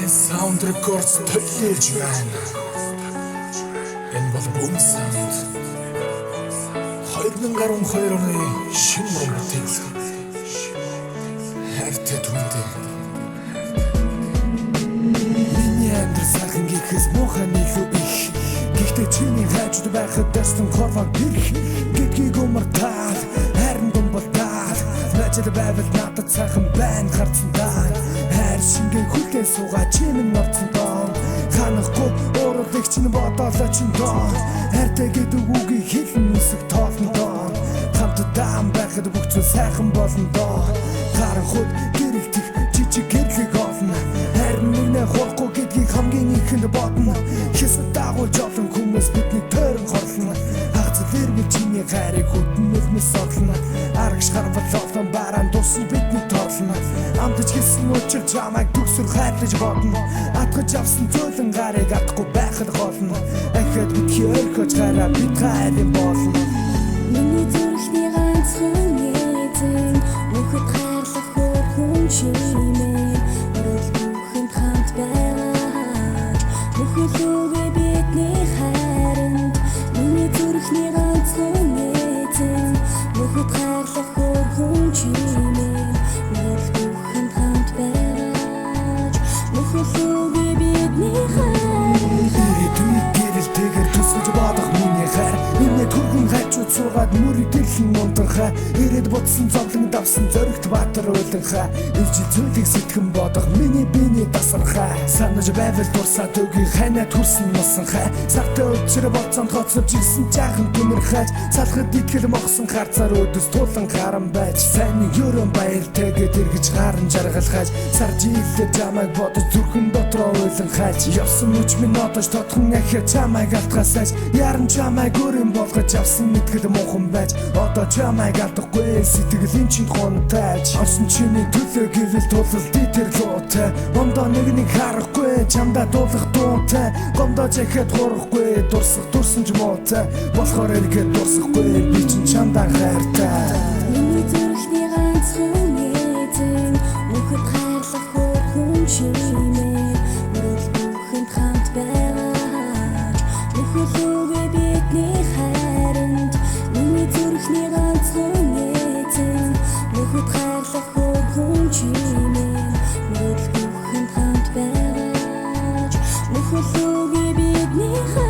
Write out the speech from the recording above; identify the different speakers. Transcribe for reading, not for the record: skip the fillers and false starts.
Speaker 1: Sound Records төлөөлж байна. Энэ бол Boom Sound 2012 оны шинэ мөрөмтөл хайртай түнтэй миний амьдрал сайхан гэхээс муухай илүү их. Гэхдээ чиний хайжд байхад дэстэн хорвоо гэрх гэдгийг умартаад харин думбалтаад начид байвал надад сайхан байна харцсан даа. Хайр шингээ хүлээн суугаа чиний норцсон доо. Ханахгүй өөрөлдөгч нь бодоолоо чин доо. Хайртай гэдэг үгийг хэлэн үсэг тоолно доо. Хамтдаа байхад бүх зүйл сайхан болно доо. Харанхуд гэрэлтэх жижиг гэрлэг олно. Харин нэгнээ хурахгүй гэдгийг хамгийн ихэнд бодно. Хэсэг дагуулж олон хүмүүс бидний тойрон хорлно. Хагцлэр би чиний хайрыг хөдөлмөл мэс оглоно. Арагш харвал олон бараан дусан бидний тоолно. Амтж хэлсэн учир чамайг төгсөр хайрлаж бодно. Атгаж авсан зөөлөн гарыг атахгүй байхад голно. Ахад битгий ойрхож гараа бит хайрын болно.
Speaker 2: Миний зүрхний ганцхан эзэн мөхөд хайрлах хөрхөн чимээ өрөөл бүхэнд хамт байж мөхөлөөгөө бидний хайранд. Миний зүрхний ганцхан эзэн мөхөд хайрлах хөрхөн чимээ өрөөл бүхэнд хамт байж мөхөлөөгөө бидний хайранд.
Speaker 1: Гэрэлтэйгээр төсөж бодох миний хайр миний түргэн хажууд суугаад мөрөдөлн унтанхаа ирээд бодсон зовлон давсан зөрөгт баатар уйланхаа ивж зүйлийг сэтгэн бодох миний биений тасархаа санаж байвал дурсаад өгийг ханаад хүрсэн нусанхаа сартаа өчрө болцсон тооцож ирсэн жаахан гүмэрхаж салхад итгэл мохсон харцаар өдөс тулан харан байж сайн ерөн баяртайгээд эргэж гаран жаргалхаж сар жилээр чамайг бодож зүрхэн дотроо уйланхаж явсан мөч минь одож тодхон ахиа чамайг алтгасаж яран чамайг өрөн болгож авсан мэтгэл муухан байж одоо чамайг алдахгүй сэтгэлийн чинь хонтаж орсон чиний төлөө гэвэл тулал дитэр луутай ондоо нэг харахгүй чамдаа дуулах дуунтай гомдоо жихэд хурахгүй дурсан ч муутай болохоор эргээд дурсахгүй би чинь чамдаа хайртай.
Speaker 2: Миний зүрхний ганцхан эзэн мөхөд хайрлах хөрхөн чимээ өрөөл бүхэнд хамт байж мөхөлөөгөө бидний хайранд. Миний зүрхний ганцхан эзэн мөхөд хайрлах хөрхөн чимээ өрөөл бүхэнд хамт байж мөхөлөөгөө бидний хайранд.